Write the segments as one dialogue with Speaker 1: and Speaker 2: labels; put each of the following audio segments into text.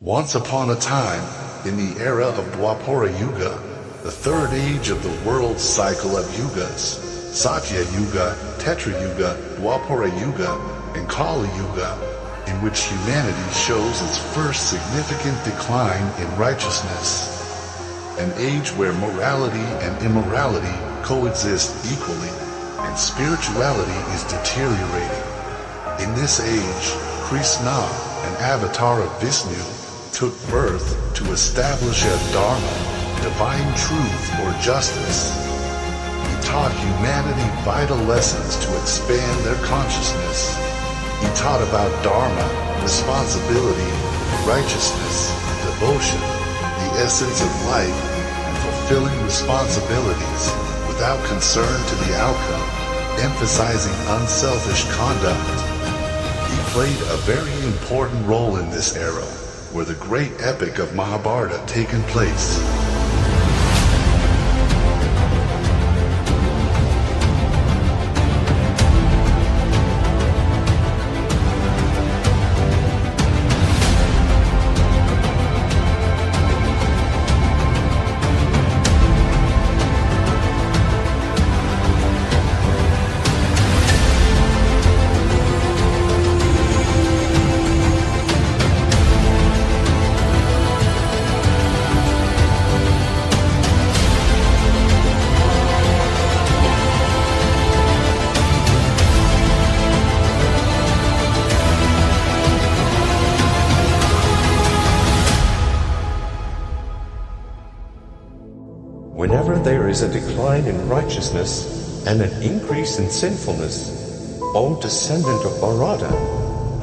Speaker 1: Once upon a time, in the era of Dwapara Yuga, the third age of the world's cycle of yugas, Satya Yuga, Tetra Yuga, Dwapara Yuga, and Kali Yuga, in which humanity shows its first significant decline in righteousness, an age where morality and immorality coexist equally, and spirituality is deteriorating. In this age, Krishna, an avatar of Vishnu, took birth to establish a dharma, divine truth or justice. He taught humanity vital lessons to expand their consciousness. He taught about dharma, responsibility, righteousness, devotion, the essence of life, and fulfilling responsibilities without concern to the outcome, emphasizing unselfish conduct. He played a very important role in this era, where the great epic of Mahabharata taken place.
Speaker 2: Whenever there is a decline in righteousness and an increase in sinfulness, O descendant of Bharata,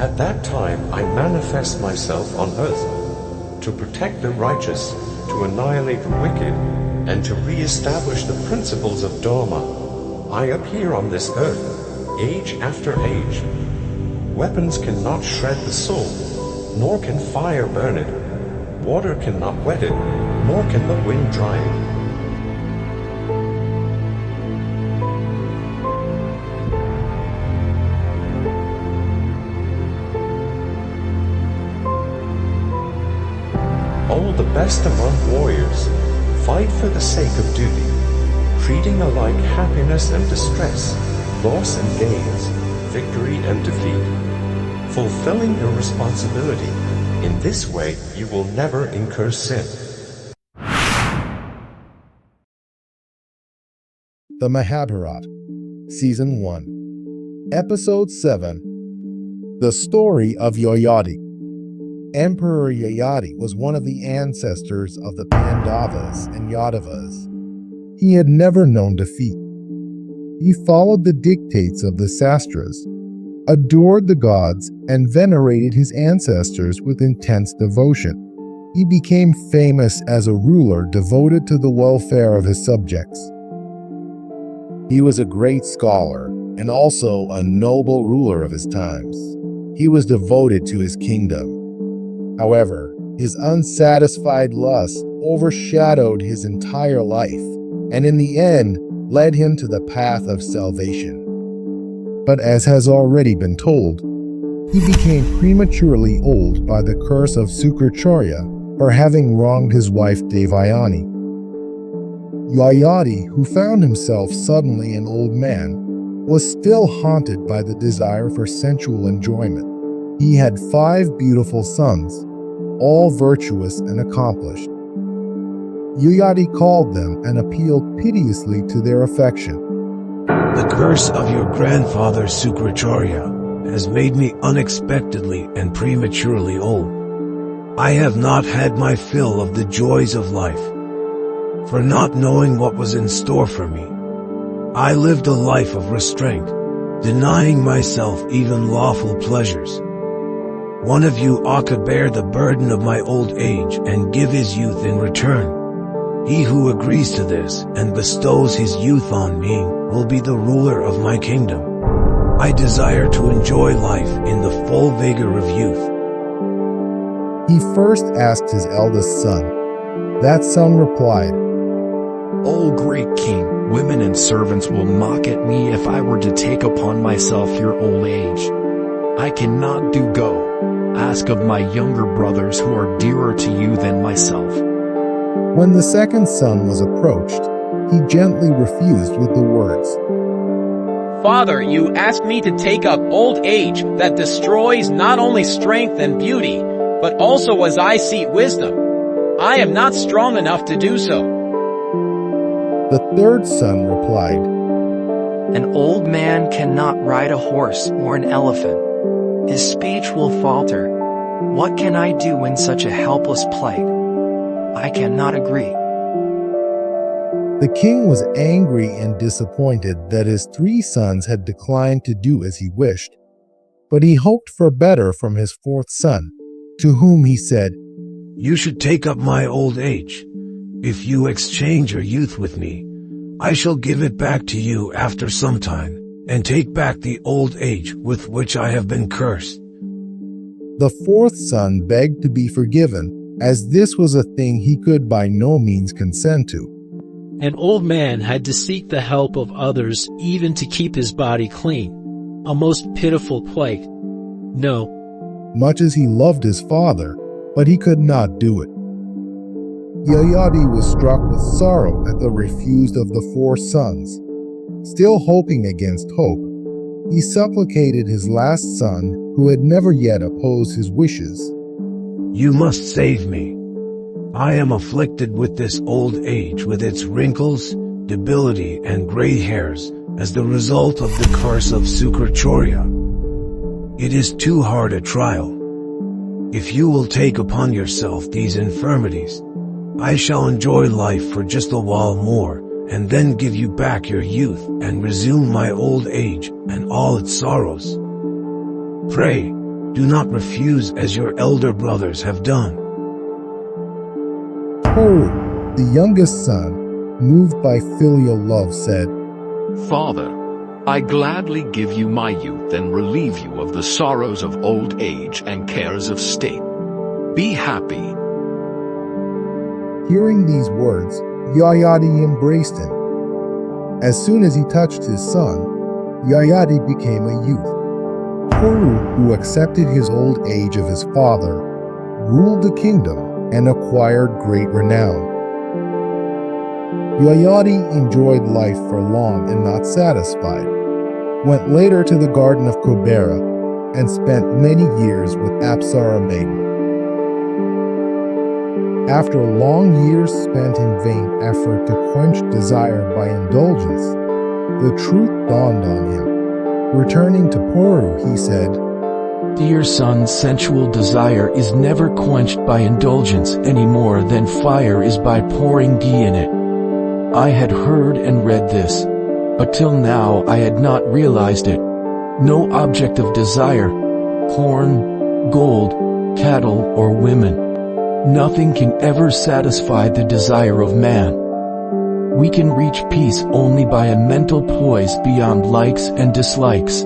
Speaker 2: at that time I manifest myself on earth to protect the righteous, to annihilate the wicked, and to re-establish the principles of Dharma. I appear on this earth, age after age. Weapons cannot shred the soul, nor can fire burn it. Water cannot wet it, nor can the wind dry it. All the best among warriors fight for the sake of duty, treating alike happiness and distress, loss and gains, victory and defeat, fulfilling your responsibility. In this way, you will never incur sin.
Speaker 3: The Mahabharata, Season 1, Episode 7, The Story of Yayati. Emperor Yayati was one of the ancestors of the Pandavas and Yadavas. He had never known defeat. He followed the dictates of the sastras, adored the gods, and venerated his ancestors with intense devotion. He became famous as a ruler devoted to the welfare of his subjects. He was a great scholar and also a noble ruler of his times. He was devoted to his kingdom. However, his unsatisfied lust overshadowed his entire life, and in the end led him to the path of salvation. But as has already been told, he became prematurely old by the curse of Sukracharya for having wronged his wife Devayani. Yayati, who found himself suddenly an old man, was still haunted by the desire for sensual enjoyment. He had 5 beautiful sons, all virtuous and accomplished. Yayati called them and appealed piteously to their affection.
Speaker 4: The curse of your grandfather Sukracharya has made me unexpectedly and prematurely old. I have not had my fill of the joys of life. For not knowing what was in store for me, I lived a life of restraint, denying myself even lawful pleasures. One of you ought to bear the burden of my old age and give his youth in return. He who agrees to this and bestows his youth on me will be the ruler of my kingdom. I desire to enjoy life in the full vigor of youth.
Speaker 3: He first asked his eldest son. That son replied,
Speaker 5: O great king, Women and servants will mock at me if I were to take upon myself your old age. I cannot do go. Ask of my younger brothers who are dearer to you than myself.
Speaker 3: When the second son was approached, he gently refused with the words,
Speaker 6: Father, you ask me to take up old age that destroys not only strength and beauty, but also as I see wisdom. I am not strong enough to do so.
Speaker 3: The third son replied,
Speaker 7: An old man cannot ride a horse or an elephant. His speech will falter. What can I do in such a helpless plight? I cannot agree.
Speaker 3: The king was angry and disappointed that his three sons had declined to do as he wished, but he hoped for better from his fourth son, to whom he said,
Speaker 4: You should take up my old age. If you exchange your youth with me, I shall give it back to you after some time, and take back the old age with which I have been cursed.
Speaker 3: The fourth son begged to be forgiven, as this was a thing he could by no means consent to.
Speaker 8: An old man had to seek the help of others even to keep his body clean. A most pitiful plight. No.
Speaker 3: Much as he loved his father, but he could not do it. Yayati was struck with sorrow at the refuse of the four sons. Still hoping against hope, he supplicated his last son, who had never yet opposed his wishes.
Speaker 4: You must save me. I am afflicted with this old age with its wrinkles, debility, and gray hairs as the result of the curse of Sukracharya. It is too hard a trial. If you will take upon yourself these infirmities, I shall enjoy life for just a while more, and then give you back your youth and resume my old age and all its sorrows. Pray, do not refuse as your elder brothers have done.
Speaker 3: Poru, the youngest son, moved by filial love, said,
Speaker 9: Father, I gladly give you my youth and relieve you of the sorrows of old age and cares of state. Be happy.
Speaker 3: Hearing these words, Yayati embraced him. As soon as he touched his son, Yayati became a youth. Poru, who accepted his old age of his father, ruled the kingdom and acquired great renown. Yayati enjoyed life for long and not satisfied, went later to the garden of Kubera, and spent many years with Apsara maiden. After long years spent in vain effort to quench desire by indulgence, the truth dawned on him. Returning to Poru, he said,
Speaker 5: Dear son, sensual desire is never quenched by indulgence any more than fire is by pouring ghee in it. I had heard and read this, but till now I had not realized it. No object of desire, corn, gold, cattle, or women, nothing can ever satisfy the desire of man. We can reach peace only by a mental poise beyond likes and dislikes.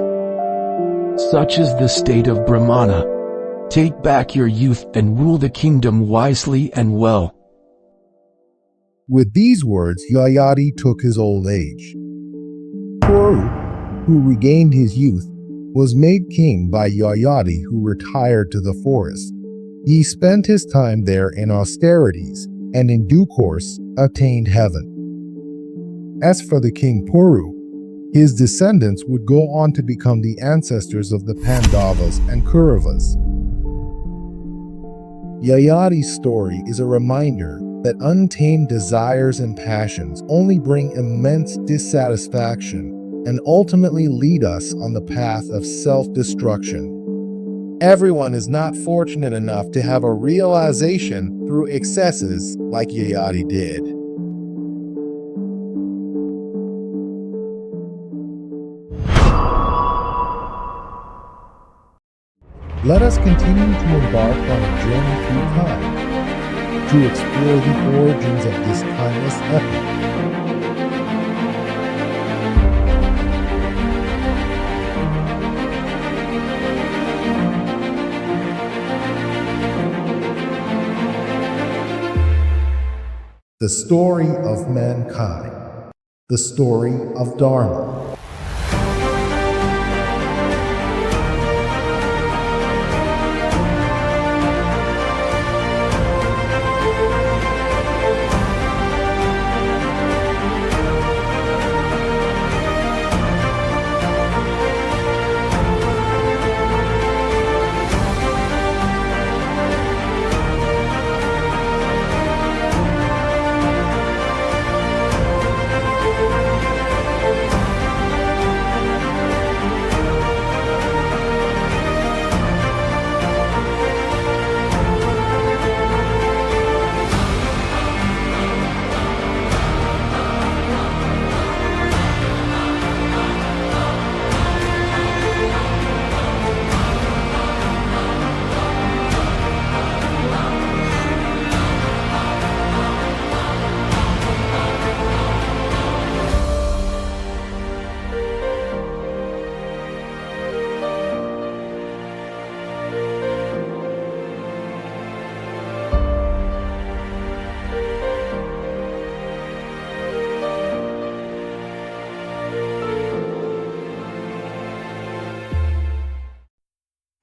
Speaker 5: Such is the state of Brahmana. Take back your youth and rule the kingdom wisely and well.
Speaker 3: With these words, Yayati took his old age. Poru, who regained his youth, was made king by Yayati, who retired to the forest. He spent his time there in austerities, and in due course attained heaven. As for the king Poru, his descendants would go on to become the ancestors of the Pandavas and Kauravas. Yayati's story is a reminder that untamed desires and passions only bring immense dissatisfaction and ultimately lead us on the path of self-destruction. Everyone is not fortunate enough to have a realization through excesses like Yayati did. Let us continue to embark on a journey through time, to explore the origins of this timeless epic. The story of mankind. The Story of Dharma.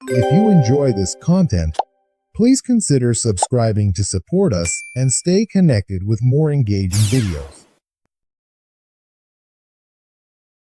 Speaker 3: If you enjoy this content, please consider subscribing to support us and stay connected with more engaging videos.